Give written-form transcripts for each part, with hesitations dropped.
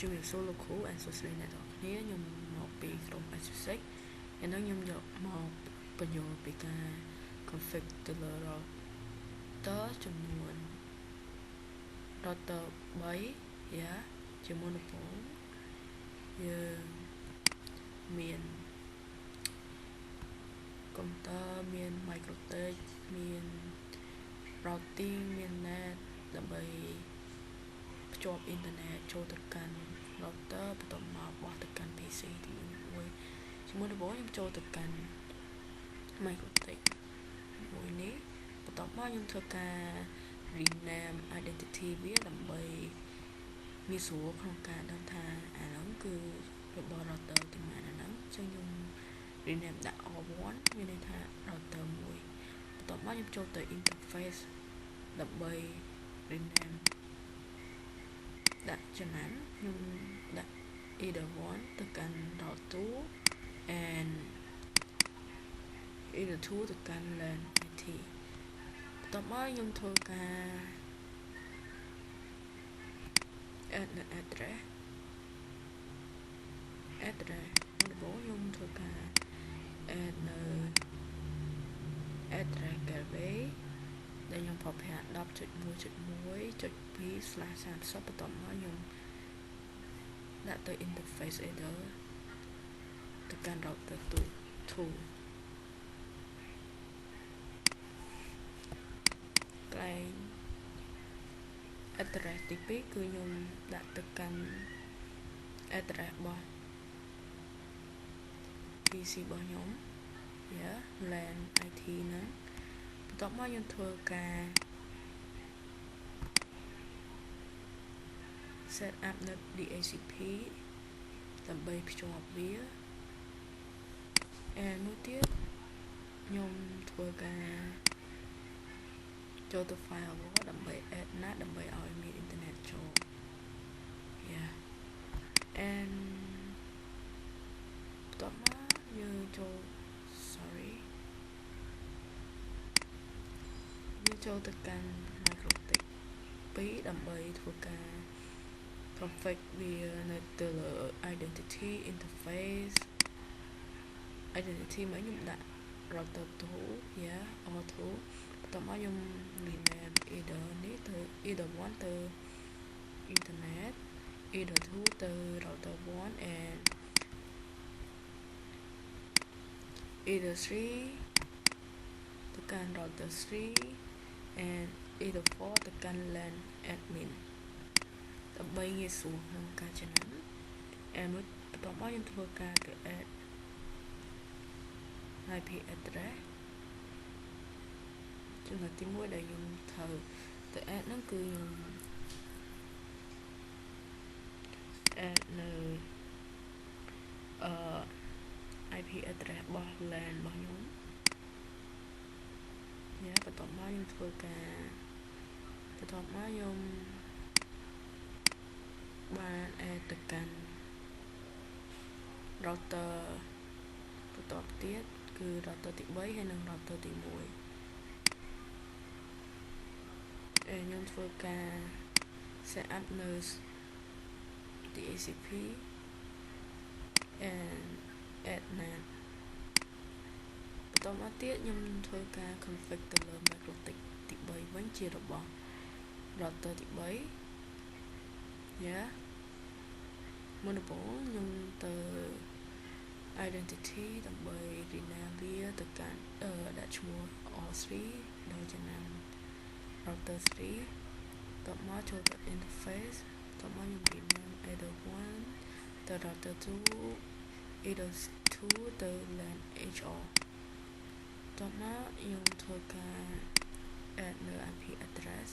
ជំរាបសួរលោកគ្រូអែសួស្តីអ្នកទាំងអស់គ្នាខ្ញុំមកពីក្រុម Asusix ឥឡូវខ្ញុំយកមកបញ្យល់ពីការ configure ទៅលើ router ចំនួន router 3 ជាមុនដំបូងយើងមានកុំព្យូទ័រមាន microtik មាន routing មាន net ដើម្បីភ្ជាប់អ៊ីនធឺណិតចូលទៅកាន់ router បន្ទាប់មកបោះទៅកាន់ PC ទី1ជាមួយដំបូងខ្ញុំចូលទៅកាន់ microtik មួយនេះបន្ទាប់មកខ្ញុំធ្វើការ rename identity វាដើម្បីងាយស្រួលក្នុងការដឹងថាអាហ្នឹងគឺរបស់ router ទាំងណាហ្នឹងអញ្ចឹងខ្ញុំ rename ដាក់ R1 មានន័យថា router មួយបន្ទាប់មកខ្ញុំចូលទៅ interface ដើម្បី rename ដាក់ចំណាំខ្ញុំដាក់ either 1ទៅកាន់ router 2 and either 2ទៅកាន់ LAN IT បន្ទាប់មកខ្ញុំធ្វើការ add នៅ address ដំបូងខ្ញុំធ្វើការ add នៅ address gateway ដែលខ្ញុំប្រើប្រាស់ 10.1.1.2/30 បន្ទាប់មកខ្ញុំដាក់ទៅ interface header ទៅកាន់ router 2 កន្លែង address ទី2គឺខ្ញុំដាក់ទៅកាន់ address របស់ PC របស់ខ្ញុំ LAN IT ហ្នឹងបន្ទាប់មកខ្ញុំធ្វើការ set up នៅ DHCP ដើម្បីភ្ជាប់វាមួយទៀតខ្ញុំធ្វើការចូលទៅ firewall ដើម្បី add NAT ដើម្បីឲ្យមានអ៊ីនធឺណិតចូល and បន្ទាប់មកយើងចូលទៅកាន់ microtik 2 ដើម្បីធ្វើការ configure វានៅទៅលើ identity interface identity មកខ្ញុំដាក់ router 2 R2 បន្ទាប់មកខ្ញុំ rename either នេះទៅ either 1 ទៅ internet either 2 ទៅ router 1 and either 3 ទៅកាន់ router 3 and either 4 ទៅកាន់ LAN admin ដើម្បីងាយស្រួលក្នុងការចំណាំ and បន្ទាប់មកខ្ញុំធ្វើការទៅ add IP address ចំណុចទី1ដែលខ្ញុំត្រូវទៅ add ហ្នឹងគឺខ្ញុំ add នៅ IP address របស់ LAN របស់ខ្ញុំបន្ទាប់មកខ្ញុំធ្វើការខ្ញុំបាន add ទៅកាន់ router បន្តទៀតគឺ router ទី3ហើយនិង router ទី1ខ្ញុំធ្វើការ set up នៅ DHCP and add NAT បន្តមកទៀតខ្ញុំធ្វើការ configure ទៅលើ microtik ទី3វិញជារបស់ router ទី3មុនដំបូងខ្ញុំទៅ identity ដើម្បី rename វាទៅកាន់ដាក់ឈ្មោះ R3 ដោយចំណាំ router 3បន្ទាប់មកចូលទៅ interface បន្ទាប់មកខ្ញុំ rename either 1 ទៅ router 2 either 2 ទៅ LAN HR បន្ទាប់មកខ្ញុំធ្វើការ add នៅ IP address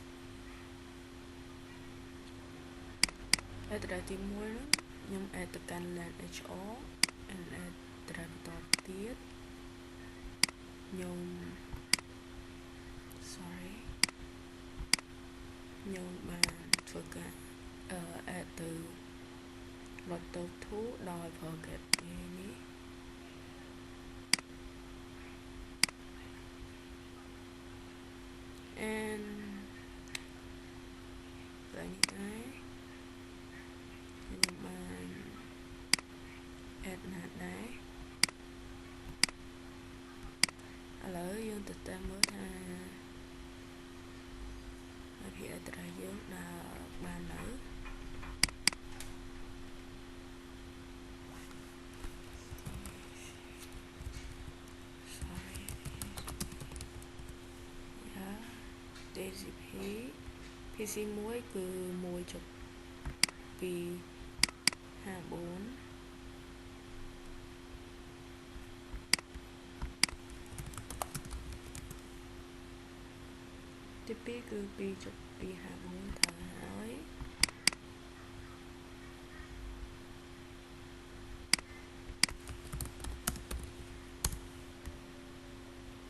ទី1ហ្នឹងខ្ញុំ add ទៅកាន់ LAN HR and address បន្តទៀតខ្ញុំបានធ្វើការ add ទៅ router 2 ដោយប្រើ gateway នេះand នេះដែរខ្ញុំ PC 1 គឺ 1.254 ទី 2 គឺ 2.254 ត្រូវហើយ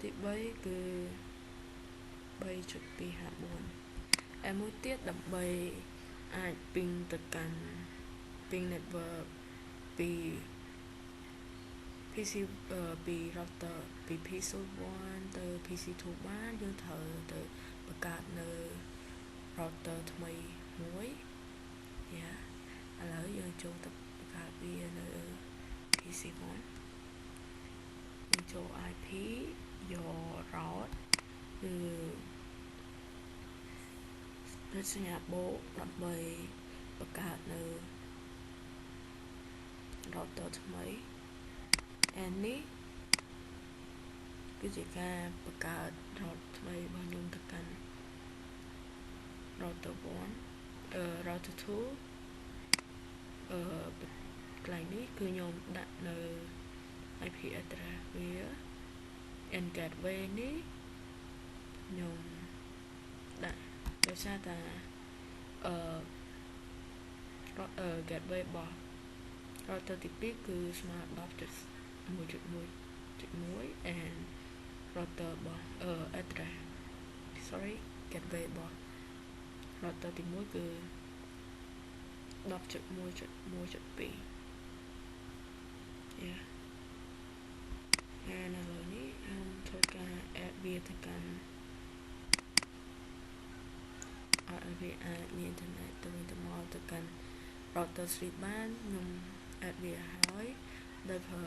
ទី 3 គឺ 3.254 មួយទៀតដើម្បីអាចពីងទៅកាន់ពីង network ពី PC ពី router ពី PC1 ទៅ PC2 បានយើងត្រូវទៅបង្កើតនៅ router ថ្មីមួយឥឡូវយើងចូលទៅបង្កើតវានៅ PC1 យើងចូល IP យក route គឺសញ្ញាបូកដើម្បីបង្កើតនៅ router ថ្មី and នេះគឺជាការបង្កើត route ថ្មីរបស់ខ្ញុំទៅកាន់ router 1 router 2 កន្លែងនេះគឺខ្ញុំដាក់នៅ IP address វា and gateway នេះខ្ញុំដាក់ដោយសារតែgateway របស់ router ទី 2 គឺស្មើ 10.1.1 and router របស់address gateway របស់ router ទី 1 គឺ 10.1.1.2 and ឥឡូវនេះខ្ញុំធ្វើការ add វាទៅកាន់ វាអាចមាន internet ទៅវិញទៅមកទៅកាន់ router 3 បានខ្ញុំ add វាហើយដោយប្រើ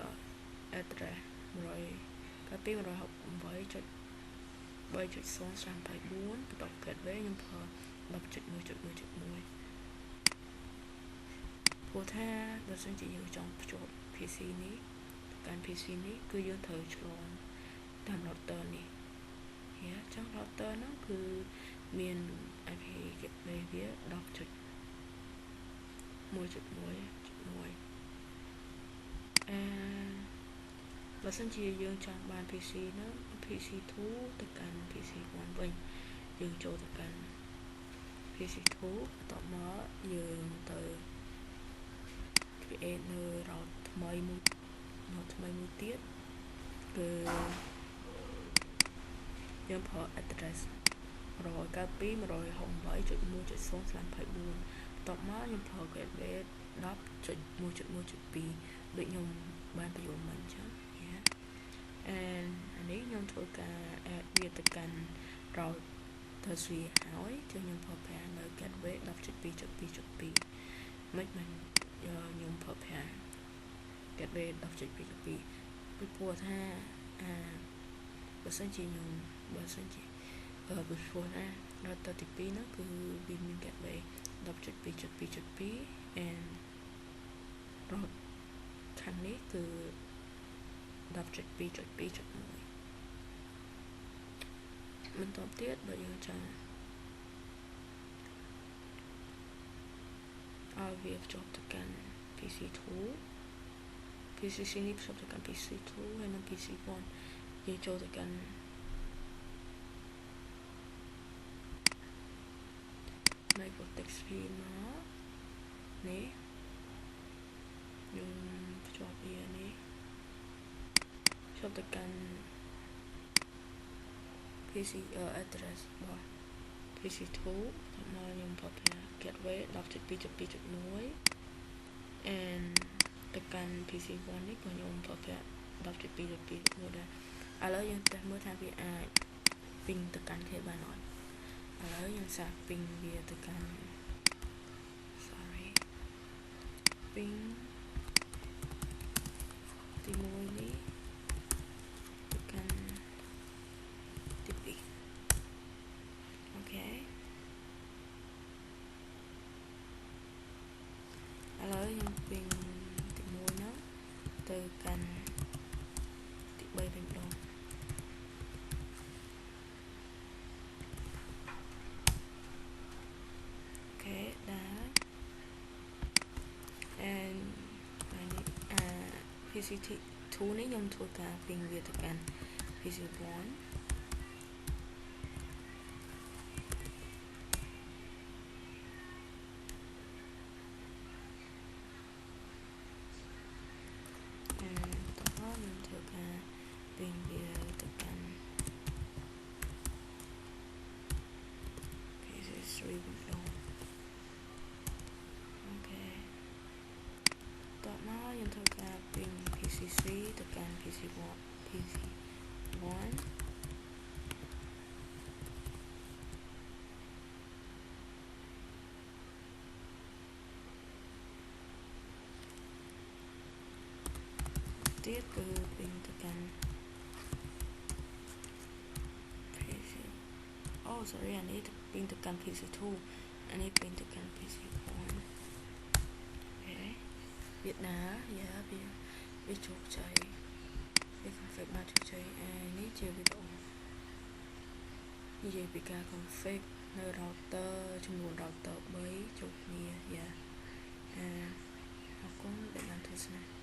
address 168.3.0/24 បន្ទាប់ gateway ខ្ញុំប្រើ 10.1.1.1 ព្រោះថាបើសិនជាយើងចង់ភ្ជាប់ PC នេះកាន់ PC នេះគឺយើងត្រូវឆ្លងតាម router នេះចឹង router ហ្នឹងគឺមាន IP gateway វា 10.1.1.1 បើសិនជាយើងចង់បាន PC ហ្នឹង PC2 ទៅកាន់ PC1 វិញយើងចូលទៅកាន់ PC2 បន្ទាប់មកយើងទៅ create នៅ route ថ្មីមួយទៀតគឺយើងប្រើ address 192.168.1.0/24 បន្ទាប់មកខ្ញុំប្រើ gateway 10.1.1.2 ដូចខ្ញុំបានបញ្យល់មិញអញ្ចឹងand អានេះខ្ញុំធ្វើការ add វាទៅកាន់ router 3ហើយចឹងខ្ញុំប្រើប្រាស់នៅ gateway 10.2.2.2 មិនខ្ញុំប្រើប្រាស់ gateway 10.2.2 ពីព្រោះថាបើសិនជាពីព្រោះណា router ទី 2 ហ្នឹងគឺវាមាន gateway 10.2.2.2 and route ខាងនេះគឺ 10.2.2.1 បន្ទាប់ទៀតបើយើងចង់ឲ្យវាភ្ជាប់ទៅកាន់ PC2 PC នេះភ្ជាប់ទៅកាន់ PC2 ហើយនិង PC1 យើងចូលទៅកាន់ Microtext មកនេះខ្ញុំភ្ជាប់វានេះភ្ជាប់ទៅកាន់ PC address របស់ PC2 មកខ្ញុំប្រើប្រាស់ gateway 10.2.2.1 and ទៅកាន់ PC1 នេះក៏ខ្ញុំប្រើប្រាស់ 10.2.2.1 ដែរឥឡូវយើងតេស្តមើលថាវាអាចពីងទៅកាន់គេបានអត់ឥឡូវយើងសាកពីងវាទៅកាន់ ពីងទី 1 នេះទៅកាន់ទី 2 អូខេឥឡូវខ្ញុំពីងទី 1 ហ្នឹងទៅកាន់ទី 3 វិញម្ដង PC 2 នេះខ្ញុំធ្វើការពីងវាទៅកាន់ PC 1 bên kia tất cả PC3 window okต่อมาយើងធ្វើការពីង PC3 ទៅកាន់ PC1 ទៀតគឺពីងទៅកាន់ PC oh sorry I need ពីងទៅកាន់ PC2 I need ពីងទៅកាន់ PC1 okay វាណាយ៉ាវាជោគជ័យវា config បានជោគជ័យនេះជាវីដេអូនិយាយពីការ config នៅ router ចំនួន router 3 ចូលគ្នាយ៉ាអរគុណដែលបានទស្សនា